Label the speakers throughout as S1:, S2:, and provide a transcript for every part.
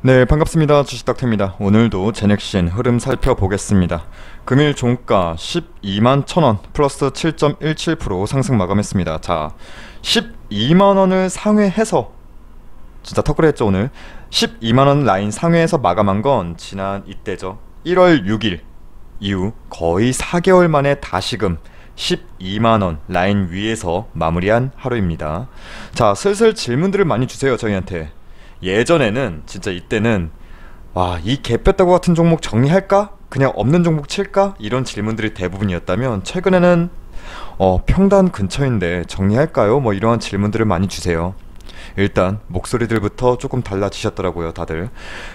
S1: 네, 반갑습니다. 주식닥터입니다. 오늘도 제넥신 흐름 살펴보겠습니다. 금일 종가 12만 1,000원 플러스 7.17% 상승 마감했습니다. 자, 12만원을 상회해서 진짜 턱걸이 했죠. 오늘 12만원 라인 상회해서 마감한 건 지난 이때죠. 1월 6일 이후 거의 4개월 만에 다시금 12만원 라인 위에서 마무리한 하루입니다. 자, 슬슬 질문들을 많이 주세요. 저희한테. 예전에는 진짜 이때는 와, 이 개 뺐다고 같은 종목 정리할까? 그냥 없는 종목 칠까? 이런 질문들이 대부분이었다면 최근에는 평단 근처인데 정리할까요? 뭐 이러한 질문들을 많이 주세요. 일단 목소리들부터 조금 달라지셨더라고요, 다들.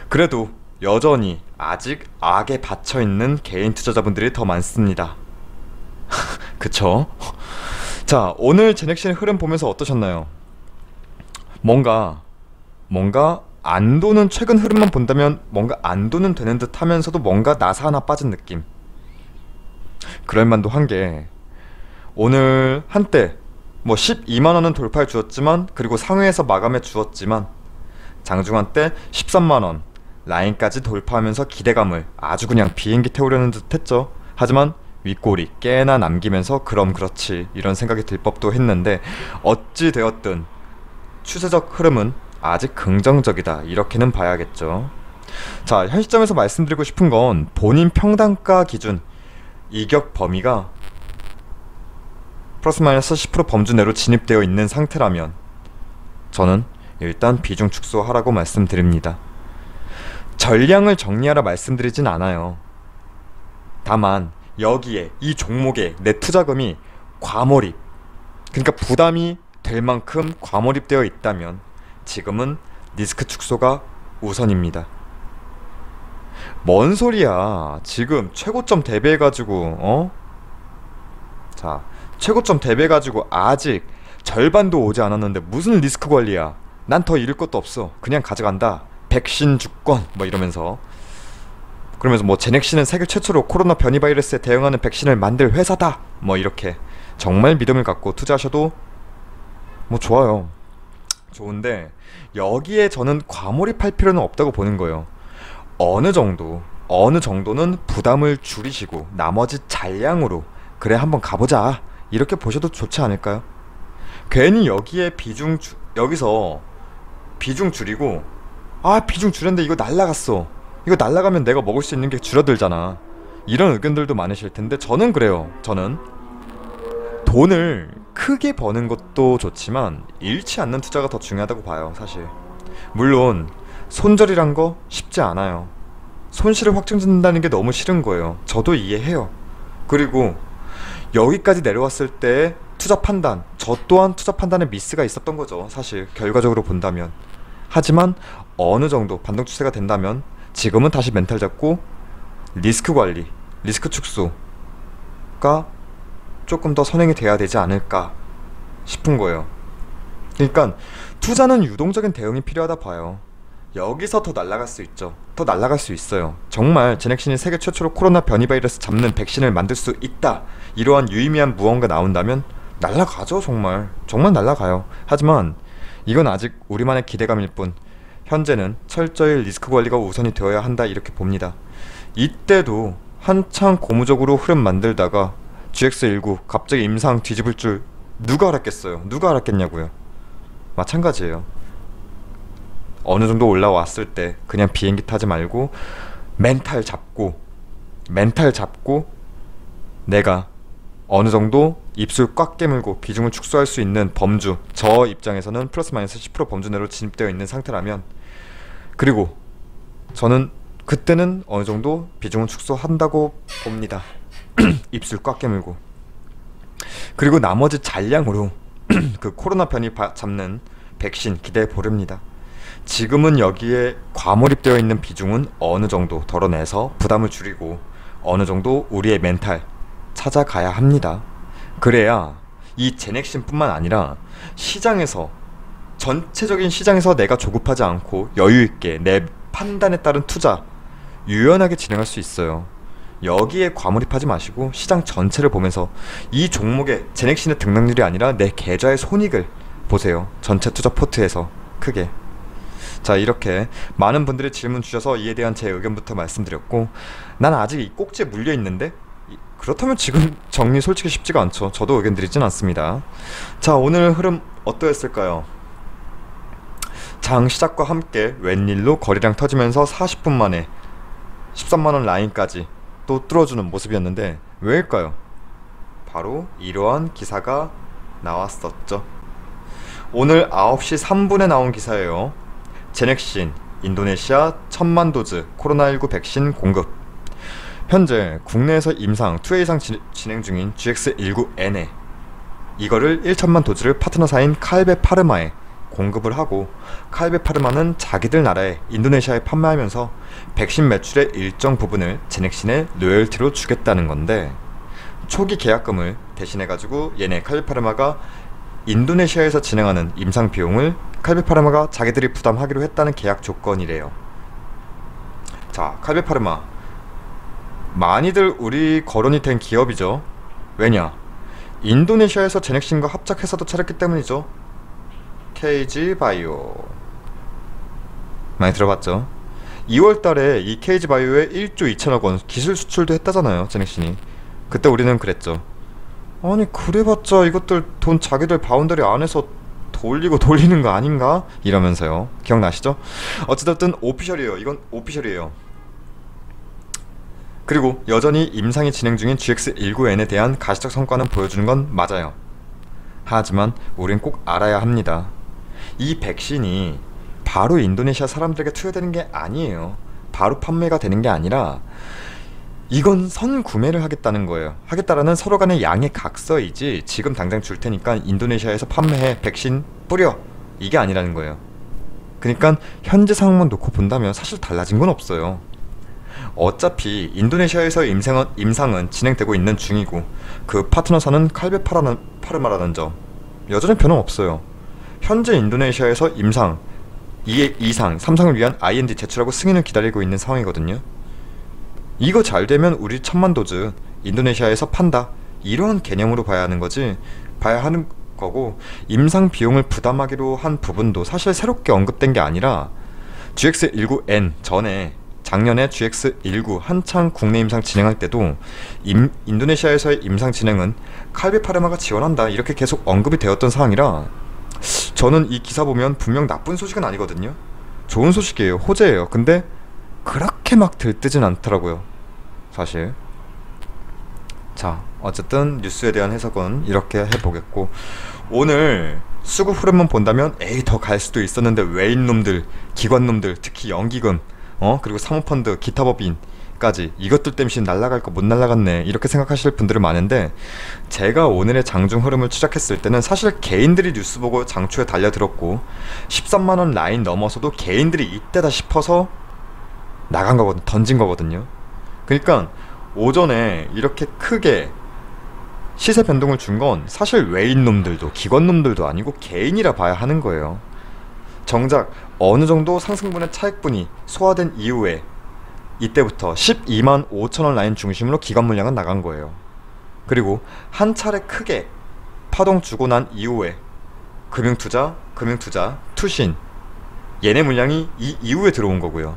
S1: 그래도 여전히 아직 악에 받쳐있는 개인 투자자분들이 더 많습니다. 그쵸? 자, 오늘 제넥신 흐름 보면서 어떠셨나요? 뭔가 안 도는, 최근 흐름만 본다면 뭔가 안 도는 되는 듯 하면서도 뭔가 나사 하나 빠진 느낌. 그럴만도 한 게 오늘 한때 뭐 12만원은 돌파해 주었지만, 그리고 상회에서 마감해 주었지만 장중한 때 13만원 라인까지 돌파하면서 기대감을 아주 그냥 비행기 태우려는 듯 했죠. 하지만 윗꼬리 꽤나 남기면서 그럼 그렇지 이런 생각이 들 법도 했는데, 어찌 되었든 추세적 흐름은 아직 긍정적이다, 이렇게는 봐야겠죠. 자, 현 시점에서 말씀드리고 싶은 건 본인 평단가 기준 이격 범위가 플러스 마이너스 10% 범주 내로 진입되어 있는 상태라면 저는 일단 비중 축소하라고 말씀드립니다. 전량을 정리하라 말씀드리진 않아요. 다만 여기에 이 종목에 내 투자금이 과몰입, 그러니까 부담이 될 만큼 과몰입되어 있다면 지금은 리스크 축소가 우선입니다. 뭔 소리야. 지금 최고점 대비해가지고 자, 최고점 대비해가지고 아직 절반도 오지 않았는데 무슨 리스크 관리야. 난 더 잃을 것도 없어. 그냥 가져간다. 백신 주권 뭐 이러면서. 그러면서 뭐 제넥신은 세계 최초로 코로나 변이 바이러스에 대응하는 백신을 만들 회사다, 뭐 이렇게 정말 믿음을 갖고 투자하셔도 뭐 좋아요. 좋은데 여기에 저는 과몰입할 필요는 없다고 보는 거예요. 어느 정도는 부담을 줄이시고 나머지 잔량으로 그래 한번 가보자, 이렇게 보셔도 좋지 않을까요? 괜히 여기에 여기서 비중 줄이고, 비중 줄였는데 이거 날라갔어, 이거 날라가면 내가 먹을 수 있는 게 줄어들잖아, 이런 의견들도 많으실 텐데, 저는 그래요. 저는 돈을 크게 버는 것도 좋지만 잃지 않는 투자가 더 중요하다고 봐요, 사실. 물론 손절이란 거 쉽지 않아요. 손실을 확정짓는다는 게 너무 싫은 거예요. 저도 이해해요. 그리고 여기까지 내려왔을 때 투자 판단, 저 또한 투자 판단에 미스가 있었던 거죠, 사실 결과적으로 본다면. 하지만 어느 정도 반등 추세가 된다면 지금은 다시 멘탈 잡고 리스크 관리, 리스크 축소가 조금 더 선행이 돼야 되지 않을까 싶은 거예요. 그러니까 투자는 유동적인 대응이 필요하다 봐요. 여기서 더 날아갈 수 있죠. 더 날아갈 수 있어요. 정말 제넥신이 세계 최초로 코로나 변이 바이러스 잡는 백신을 만들 수 있다, 이러한 유의미한 무언가 나온다면 날아가죠. 정말 날아가요. 하지만 이건 아직 우리만의 기대감일 뿐, 현재는 철저히 리스크 관리가 우선이 되어야 한다, 이렇게 봅니다. 이때도 한창 고무적으로 흐름 만들다가 GX19 갑자기 임상 뒤집을 줄 누가 알았겠어요? 누가 알았겠냐고요. 마찬가지예요. 어느 정도 올라왔을 때 그냥 비행기 타지 말고 멘탈 잡고 내가 어느 정도 입술 꽉 깨물고 비중을 축소할 수 있는 범주, 저 입장에서는 플러스 마이너스 10% 범주 내로 진입되어 있는 상태라면, 그리고 저는 그때는 어느 정도 비중을 축소한다고 봅니다. 입술 꽉 깨물고. 그리고 나머지 잔량으로 그 코로나 변이 잡는 백신 기대해 보렵니다. 지금은 여기에 과몰입되어 있는 비중은 어느 정도 덜어내서 부담을 줄이고 어느 정도 우리의 멘탈 찾아가야 합니다. 그래야 이 제넥신 뿐만 아니라 시장에서, 전체적인 시장에서 내가 조급하지 않고 여유있게 내 판단에 따른 투자 유연하게 진행할 수 있어요. 여기에 과몰입하지 마시고 시장 전체를 보면서 이 종목의 제넥신의 등락률이 아니라 내 계좌의 손익을 보세요. 전체 투자 포트에서 크게. 자, 이렇게 많은 분들이 질문 주셔서 이에 대한 제 의견부터 말씀드렸고, 난 아직 이 꼭지에 물려 있는데 그렇다면 지금 정리 솔직히 쉽지가 않죠. 저도 의견 드리진 않습니다. 자, 오늘 흐름 어떠했을까요? 장 시작과 함께 웬일로 거래량 터지면서 40분 만에 13만원 라인까지 또 뚫어주는 모습이었는데 왜일까요? 바로 이러한 기사가 나왔었죠. 오늘 9시 3분에 나온 기사예요. 제넥신 인도네시아 1000만 도즈 코로나19 백신 공급. 현재 국내에서 임상 2회 이상 진행 중인 GX19N에 이거를 1천만 도즈를 파트너사인 칼베 파르마에 공급을 하고, 칼베 파르마는 자기들 나라에 인도네시아에 판매하면서 백신 매출의 일정 부분을 제넥신에 로열티로 주겠다는 건데, 초기 계약금을 대신해가지고 얘네 칼베 파르마가 인도네시아에서 진행하는 임상 비용을 칼베 파르마가 자기들이 부담하기로 했다는 계약 조건이래요. 자, 칼베 파르마 많이들 우리 거론이 된 기업이죠. 왜냐? 인도네시아에서 제넥신과 합작 회사도 차렸기 때문이죠. KG바이오 많이 들어봤죠? 2월달에 이 KG바이오에 1조 2천억 원 기술 수출도 했다잖아요, 제넥신이. 그때 우리는 그랬죠. 아니 그래봤자 이것들 돈 자기들 바운더리 안에서 돌리는 거 아닌가? 이러면서요. 기억나시죠? 어찌됐든 오피셜이에요. 이건 오피셜이에요. 그리고 여전히 임상이 진행 중인 GX19N에 대한 가시적 성과는 보여주는 건 맞아요. 하지만 우린 꼭 알아야 합니다. 이 백신이 바로 인도네시아 사람들에게 투여되는 게 아니에요. 바로 판매가 되는 게 아니라 이건 선구매를 하겠다는 거예요. 하겠다라는 서로 간의 양의 각서이지 지금 당장 줄 테니까 인도네시아에서 판매해, 백신 뿌려, 이게 아니라는 거예요. 그러니까 현재 상황만 놓고 본다면 사실 달라진 건 없어요. 어차피 인도네시아에서 임상은 진행되고 있는 중이고 그 파트너사는 칼베 파르마라는 점 여전히 변함없어요. 현재 인도네시아에서 임상 2의 이상 3상을 위한 IND 제출하고 승인을 기다리고 있는 상황이거든요. 이거 잘 되면 우리 1000만 도즈 인도네시아에서 판다, 이러한 개념으로 봐야 하는 거고, 임상 비용을 부담하기로 한 부분도 사실 새롭게 언급된 게 아니라 GX19N 전에 작년에 GX19 한창 국내 임상 진행할 때도 인도네시아에서의 임상 진행은 칼베 파르마가 지원한다, 이렇게 계속 언급이 되었던 상황이라 저는 이 기사 보면 분명 나쁜 소식은 아니거든요. 좋은 소식이에요. 호재예요. 근데 그렇게 막 들뜨진 않더라고요, 사실. 자, 어쨌든 뉴스에 대한 해석은 이렇게 해보겠고, 오늘 수급 흐름만 본다면 에이 더 갈 수도 있었는데 왜 이놈들, 기관놈들, 특히 연기금, 그리고 사모펀드, 기타 법인까지 이것들 때문에 날라갈 거 못 날라갔네, 이렇게 생각하실 분들은 많은데, 제가 오늘의 장중 흐름을 추적했을 때는 사실 개인들이 뉴스 보고 장초에 달려들었고 13만원 라인 넘어서도 개인들이 이때다 싶어서 나간 거거든, 던진 거거든요. 그러니까 오전에 이렇게 크게 시세 변동을 준 건 사실 외인놈들도 기관놈들도 아니고 개인이라 봐야 하는 거예요. 정작 어느 정도 상승분의 차익분이 소화된 이후에 이때부터 12만 5천원 라인 중심으로 기관 물량은 나간 거예요. 그리고 한 차례 크게 파동 주고 난 이후에 금융투자, 투신, 얘네 물량이 이 이후에 들어온 거고요.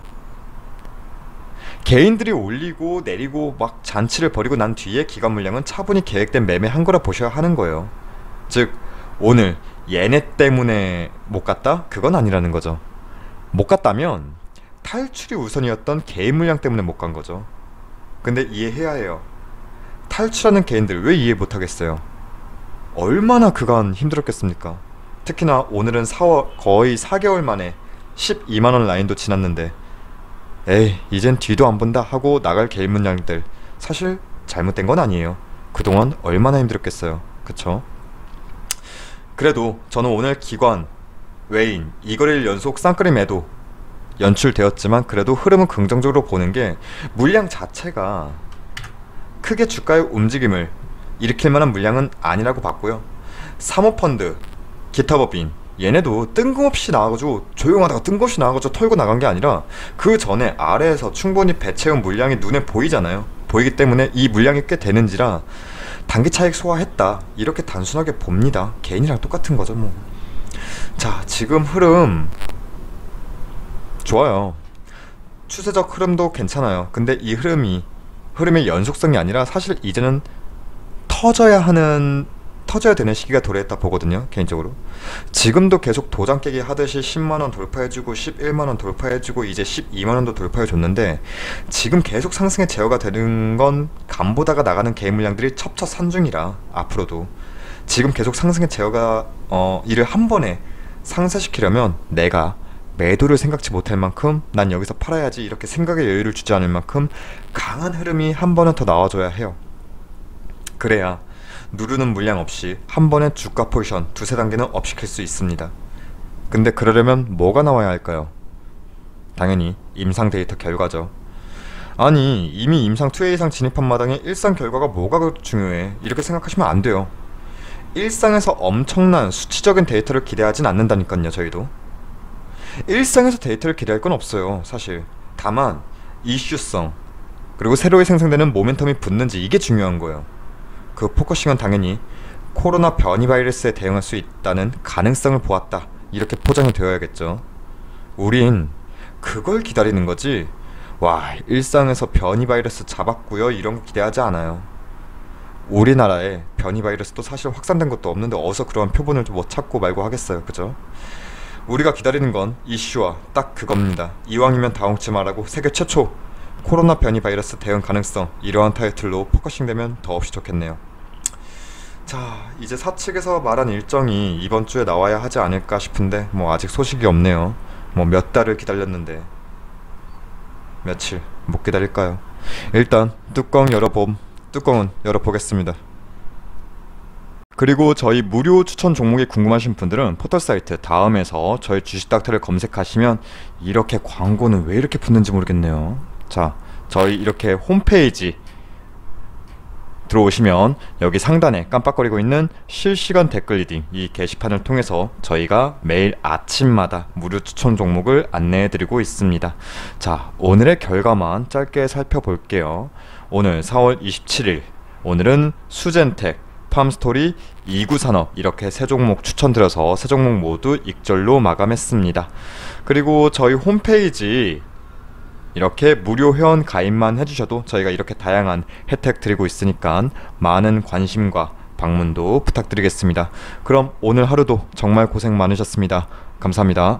S1: 개인들이 올리고 내리고 막 잔치를 벌이고 난 뒤에 기관 물량은 차분히 계획된 매매한 거라 보셔야 하는 거예요. 즉 오늘 얘네 때문에 못 갔다? 그건 아니라는 거죠. 못 갔다면 탈출이 우선이었던 개인 물량 때문에 못 간 거죠. 근데 이해해야 해요. 탈출하는 개인들 왜 이해 못 하겠어요? 얼마나 그간 힘들었겠습니까? 특히나 오늘은 거의 4개월 만에 12만원 라인도 지났는데 에이 이젠 뒤도 안 본다 하고 나갈 개인 물량들, 사실 잘못된 건 아니에요. 그동안 얼마나 힘들었겠어요. 그쵸? 그래도 저는 오늘 기관, 외인, 이거래일 연속 쌍끌이 매도 연출되었지만 그래도 흐름은 긍정적으로 보는 게, 물량 자체가 크게 주가의 움직임을 일으킬 만한 물량은 아니라고 봤고요. 사모펀드, 기타 법인 얘네도 뜬금없이 나와가지고 조용하다가 뜬금없이 나와가지고 털고 나간 게 아니라 그 전에 아래에서 충분히 배채운 물량이 눈에 보이잖아요. 보이기 때문에 이 물량이 꽤 되는지라 단기 차익 소화했다, 이렇게 단순하게 봅니다. 개인이랑 똑같은 거죠 뭐. 자, 지금 흐름 좋아요. 추세적 흐름도 괜찮아요. 근데 이 흐름의 연속성이 아니라 사실 이제는 터져야 하는 터져야 되는 시기가 도래했다 보거든요, 개인적으로. 지금도 계속 도장 깨기 하듯이 10만원 돌파해주고 11만원 돌파해주고 이제 12만원도 돌파해줬는데, 지금 계속 상승의 제어가 되는 건 간보다가 나가는 개인 물량들이 첩첩산중이라 앞으로도 지금 계속 상승의 제어가 이를 한 번에 상쇄시키려면 내가 매도를 생각지 못할 만큼 난 여기서 팔아야지 이렇게 생각의 여유를 주지 않을 만큼 강한 흐름이 한 번은 더 나와줘야 해요. 그래야 누르는 물량 없이 한 번에 주가 포지션 두세 단계는 업시킬 수 있습니다. 근데 그러려면 뭐가 나와야 할까요? 당연히 임상 데이터 결과죠. 아니, 이미 임상 2회 이상 진입한 마당에 일상 결과가 뭐가 중요해, 이렇게 생각하시면 안 돼요. 일상에서 엄청난 수치적인 데이터를 기대하진 않는다니까요. 저희도 일상에서 데이터를 기대할 건 없어요, 사실. 다만 이슈성, 그리고 새로이 생성되는 모멘텀이 붙는지, 이게 중요한 거예요. 그 포커싱은 당연히 코로나 변이 바이러스에 대응할 수 있다는 가능성을 보았다, 이렇게 포장이 되어야겠죠. 우린 그걸 기다리는 거지, 와 일상에서 변이 바이러스 잡았고요 이런 거 기대하지 않아요. 우리나라에 변이 바이러스도 사실 확산된 것도 없는데 어디서 그런 표본을 뭐 찾고 말고 하겠어요, 그죠? 우리가 기다리는 건 이슈와 딱 그겁니다. 이왕이면 당혹치 말하고 세계 최초 코로나 변이 바이러스 대응 가능성, 이러한 타이틀로 포커싱 되면 더없이 좋겠네요. 자, 이제 사측에서 말한 일정이 이번 주에 나와야 하지 않을까 싶은데 뭐 아직 소식이 없네요. 뭐 몇 달을 기다렸는데 며칠 못 기다릴까요? 일단 뚜껑은 열어보겠습니다. 그리고 저희 무료 추천 종목이 궁금하신 분들은 포털사이트 다음에서 저희 주식닥터를 검색하시면, 이렇게 광고는 왜 이렇게 붙는지 모르겠네요. 자, 저희 이렇게 홈페이지 들어오시면 여기 상단에 깜빡거리고 있는 실시간 댓글 리딩, 이 게시판을 통해서 저희가 매일 아침마다 무료 추천 종목을 안내해드리고 있습니다. 자, 오늘의 결과만 짧게 살펴볼게요. 오늘 4월 27일, 오늘은 수젠텍, 팜스토리, 이구산업 이렇게 세 종목 추천드려서 세 종목 모두 익절로 마감했습니다. 그리고 저희 홈페이지 이렇게 무료 회원 가입만 해주셔도 저희가 이렇게 다양한 혜택 드리고 있으니까 많은 관심과 방문도 부탁드리겠습니다. 그럼 오늘 하루도 정말 고생 많으셨습니다. 감사합니다.